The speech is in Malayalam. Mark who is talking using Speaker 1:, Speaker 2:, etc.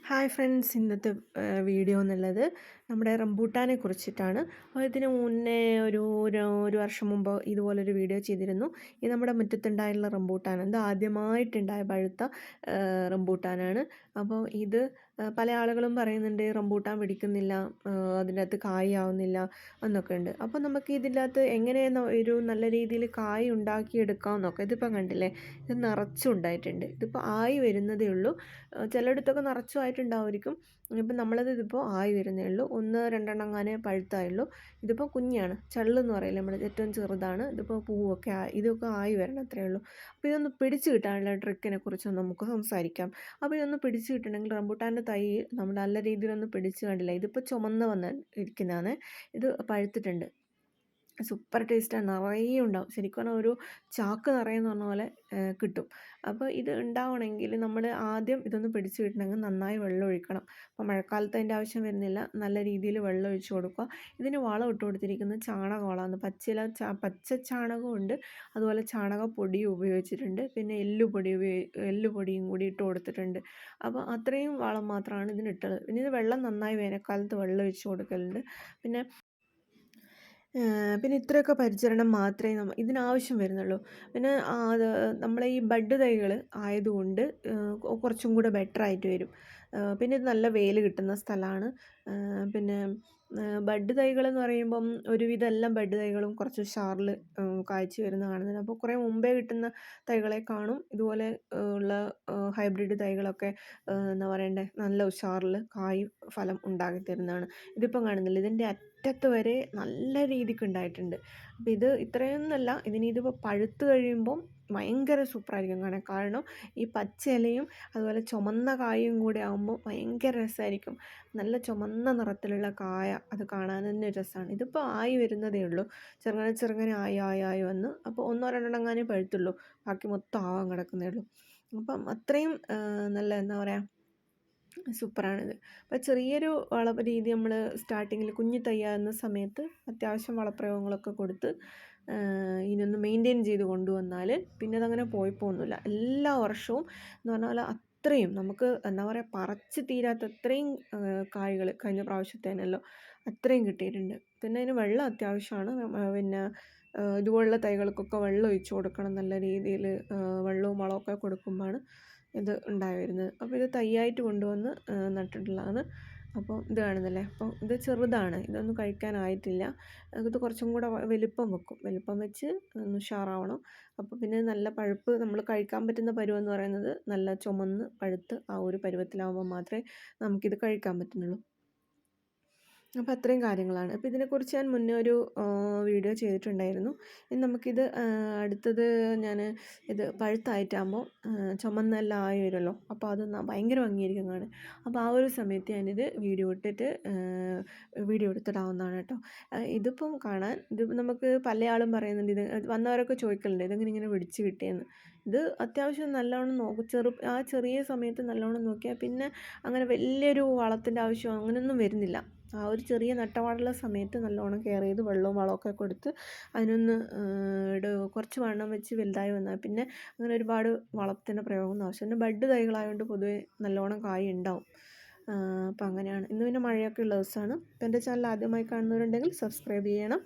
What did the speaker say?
Speaker 1: ഹായ് ഫ്രണ്ട്സ്, ഇന്നത്തെ വീഡിയോ എന്നുള്ളത് നമ്മുടെ റംബൂട്ടാനെ കുറിച്ചിട്ടാണ്. അപ്പോൾ ഇതിന് മുന്നേ ഒരു വർഷം മുമ്പ് ഇതുപോലൊരു വീഡിയോ ചെയ്തിരുന്നു. ഇത് നമ്മുടെ മുറ്റത്തുണ്ടായിട്ടുള്ള റംബൂട്ടാൻ, ഇത് ആദ്യമായിട്ടുണ്ടായ പഴുത്ത റംബൂട്ടാനാണ്. അപ്പോൾ ഇത് പല ആളുകളും പറയുന്നുണ്ട് റംബൂട്ടാൻ പിടിക്കുന്നില്ല, അതിൻ്റെ അകത്ത് കായ് ആവുന്നില്ല എന്നൊക്കെ ഉണ്ട്. അപ്പോൾ നമുക്ക് ഇതിൻ്റെ അകത്ത് എങ്ങനെയാണ് ഒരു നല്ല രീതിയിൽ കായ് ഉണ്ടാക്കിയെടുക്കാമെന്നൊക്കെ. ഇതിപ്പോൾ കണ്ടില്ലേ, ഇത് നിറച്ചുണ്ടായിട്ടുണ്ട്. ഇതിപ്പോൾ ആയി വരുന്നതേ ഉള്ളൂ. ചിലയിടത്തൊക്കെ നിറച്ചും ആയിട്ടുണ്ടാവുമായിരിക്കും. ഇപ്പം ഇതിപ്പോൾ ആയി വരുന്നേ ഉള്ളൂ. 1-2 അങ്ങനെ പഴുത്തായുള്ളൂ. ഇതിപ്പോൾ കുഞ്ഞാണ്, ചള്ളെന്ന് പറയില്ലേ നമ്മൾ, ഏറ്റവും ചെറുതാണ്. ഇതിപ്പോൾ പൂവൊക്കെ ഇതൊക്കെ ആയി വരണം, അത്രയേ ഉള്ളൂ. അപ്പോൾ ഇതൊന്ന് പിടിച്ച് കിട്ടാനുള്ള ട്രിക്കിനെ കുറിച്ച് നമുക്ക് സംസാരിക്കാം. അപ്പോൾ ഇതൊന്ന് പിടിച്ച് കിട്ടണമെങ്കിൽ റംബൂട്ടാൻ്റെ തൈ നമ്മൾ നല്ല രീതിയിലൊന്ന് പിടിച്ച് കണ്ടില്ല, ഇതിപ്പോൾ ചുമന്ന് വന്ന് ഇരിക്കുന്നതാണ്. ഇത് പഴുത്തിട്ടുണ്ട്. സൂപ്പർ ടേസ്റ്റാണ്, നിറയെ ഉണ്ടാവും. ശരിക്കും പറഞ്ഞാൽ ഒരു ചാക്ക് നിറയെന്ന് പറഞ്ഞ പോലെ കിട്ടും. അപ്പോൾ ഇത് ഉണ്ടാവണമെങ്കിൽ നമ്മൾ ആദ്യം ഇതൊന്ന് പിടിച്ച് കിട്ടണമെങ്കിൽ നന്നായി വെള്ളം ഒഴിക്കണം. അപ്പോൾ മഴക്കാലത്ത് അതിൻ്റെ ആവശ്യം വരുന്നില്ല, നല്ല രീതിയിൽ വെള്ളം ഒഴിച്ച് കൊടുക്കുക. ഇതിന് വളം ഇട്ട് കൊടുത്തിരിക്കുന്നത് ചാണകവളമാണ്. പച്ച ചാണകമുണ്ട്, അതുപോലെ ചാണകപ്പൊടിയും ഉപയോഗിച്ചിട്ടുണ്ട്, പിന്നെ എല്ലുപൊടിയും കൂടി ഇട്ട് കൊടുത്തിട്ടുണ്ട്. അപ്പോൾ അത്രയും വളം മാത്രമാണ് ഇതിനിട്ടത്. പിന്നെ ഇത് വെള്ളം നന്നായി വേനൽക്കാലത്ത് വെള്ളം ഒഴിച്ച് കൊടുക്കലുണ്ട്. പിന്നെ ഇത്രയൊക്കെ പരിചരണം മാത്രമേ ഇതിനാവശ്യം വരുന്നുള്ളൂ. പിന്നെ അത് നമ്മളെ ഈ ബഡ് തൈകൾ ആയതുകൊണ്ട് കുറച്ചും കൂടെ ബെറ്ററായിട്ട് വരും. പിന്നെ ഇത് നല്ല വെയിൽ കിട്ടുന്ന സ്ഥലമാണ്. പിന്നെ ബഡ് തൈകളെന്ന് പറയുമ്പം ഒരുവിധം എല്ലാം ബഡ് തൈകളും കുറച്ച് ഉഷാറിൽ കായ്ച്ച് വരുന്ന കാണുന്നുണ്ട്. അപ്പോൾ കുറേ മുമ്പേ കിട്ടുന്ന തൈകളെ കാണും ഇതുപോലെ ഉള്ള ഹൈബ്രിഡ് തൈകളൊക്കെ എന്താ പറയണ്ടേ, നല്ല ഉഷാറിൽ ഫലം ഉണ്ടാക്കി തരുന്നതാണ്. ഇതിപ്പം കാണുന്നില്ല, ഇതിൻ്റെ അറ്റത്ത് വരെ നല്ല രീതിക്ക് ഉണ്ടായിട്ടുണ്ട്. അപ്പോൾ ഇത് ഇത്രയൊന്നുമല്ല, ഇതിപ്പോൾ പഴുത്ത് കഴിയുമ്പം ഭയങ്കര സൂപ്പറായിരിക്കും കാണാൻ. കാരണം ഈ പച്ച ഇലയും അതുപോലെ ചുമന്ന കായും കൂടെ ആകുമ്പോൾ ഭയങ്കര രസമായിരിക്കും. നല്ല ചുമന്ന നിറത്തിലുള്ള കായ, അത് കാണാൻ തന്നെ രസമാണ്. ഇതിപ്പോൾ ആയി വരുന്നതേ ഉള്ളൂ, ചെറുങ്ങനെ ആയി വന്ന്. അപ്പോൾ 1-2 പഴുത്തുള്ളൂ, ബാക്കി മൊത്തം ആവാൻ കിടക്കുന്നേ ഉള്ളൂ. അപ്പം അത്രയും നല്ല എന്താ പറയുക, സൂപ്പറാണിത്. അപ്പോൾ ചെറിയൊരു രീതി നമ്മൾ സ്റ്റാർട്ടിങ്ങിൽ കുഞ്ഞു തയ്യാകുന്ന സമയത്ത് അത്യാവശ്യം വളപ്രയോഗങ്ങളൊക്കെ കൊടുത്ത് ഇതിനൊന്ന് മെയിൻറ്റെയിൻ ചെയ്ത് കൊണ്ടുവന്നാൽ പിന്നെ അതങ്ങനെ പോയിപ്പോകുന്നില്ല. എല്ലാ വർഷവും എന്ന് പറഞ്ഞാൽ അത്രയും നമുക്ക് എന്താ പറയുക, പറിച്ച് തീരാത്ത അത്രയും കായ്കൾ കഴിഞ്ഞ പ്രാവശ്യത്തേനല്ലോ അത്രയും കിട്ടിയിട്ടുണ്ട്. പിന്നെ അതിന് വെള്ളം അത്യാവശ്യമാണ്. പിന്നെ ഇതുപോലുള്ള തൈകൾക്കൊക്കെ വെള്ളം ഒഴിച്ച് കൊടുക്കണം നല്ല രീതിയിൽ. വെള്ളവും വളമൊക്കെ കൊടുക്കുമ്പോഴാണ് ഇത് ഉണ്ടായി വരുന്നത്. അപ്പോൾ ഇത് തൈയായിട്ട് കൊണ്ടുവന്ന് നട്ടിട്ടുള്ളതാണ്. അപ്പോൾ ഇത് കാണുന്നില്ലേ, അപ്പോൾ ഇത് ചെറുതാണ്, ഇതൊന്നും കഴിക്കാനായിട്ടില്ല. ഇത് കുറച്ചും കൂടെ വലിപ്പം വെക്കും, വലിപ്പം വെച്ച് ഒന്ന് ഉഷാറാവണം. അപ്പോൾ പിന്നെ നല്ല പഴുപ്പ്, നമ്മൾ കഴിക്കാൻ പറ്റുന്ന പരുവെന്ന് പറയുന്നത് നല്ല ചുമന്ന് പഴുത്ത് ആ ഒരു പരുവത്തിലാവുമ്പോൾ മാത്രമേ നമുക്കിത് കഴിക്കാൻ പറ്റുന്നുള്ളൂ. അപ്പോൾ അത്രയും കാര്യങ്ങളാണ്. അപ്പോൾ ഇതിനെക്കുറിച്ച് ഞാൻ മുന്നേ ഒരു വീഡിയോ ചെയ്തിട്ടുണ്ടായിരുന്നു. ഇനി നമുക്കിത് അടുത്തത് ഇത് പഴുത്തായിട്ടാകുമ്പോൾ ചുമന്നെല്ലാം ആയി വരുമല്ലോ, അപ്പോൾ അത് ഭയങ്കര ഭംഗിയായിരിക്കും കാണാൻ. അപ്പോൾ ആ ഒരു സമയത്ത് ഞാനിത് വീഡിയോ എടുത്തിടാവുന്നതാണ് കേട്ടോ. ഇതിപ്പം കാണാൻ നമുക്ക് പല ആളും പറയുന്നുണ്ട്, ഇത് വന്നവരൊക്കെ ചോദിക്കലുണ്ട് ഇതെങ്ങനെ പിടിച്ച് കിട്ടിയെന്ന്. ഇത് അത്യാവശ്യം നല്ലോണം ആ ചെറിയ സമയത്ത് നല്ലോണം നോക്കിയാൽ പിന്നെ അങ്ങനെ വലിയൊരു വളത്തിൻ്റെ ആവശ്യം അങ്ങനെയൊന്നും വരുന്നില്ല. ആ ഒരു ചെറിയ നട്ടപാടുള്ള സമയത്ത് നല്ലോണം കെയർ ചെയ്ത് വെള്ളവും വളമൊക്കെ കൊടുത്ത് അതിനൊന്ന് കുറച്ച് വണ്ണം വെച്ച് വലുതായി വന്നാൽ പിന്നെ അങ്ങനെ ഒരുപാട് വളത്തിൻ്റെ പ്രയോഗമൊന്നും ആവശ്യമില്ല. പിന്നെ ബഡ് തൈകളായതുകൊണ്ട് പൊതുവെ നല്ലോണം കായ് ഉണ്ടാവും. അപ്പോൾ അങ്ങനെയാണ്. ഇന്ന് പിന്നെ മഴയൊക്കെ ഉള്ള ദിവസമാണ്. അപ്പോൾ എൻ്റെ ചാനൽ ആദ്യമായി കാണുന്നവരുണ്ടെങ്കിൽ സബ്സ്ക്രൈബ് ചെയ്യണം.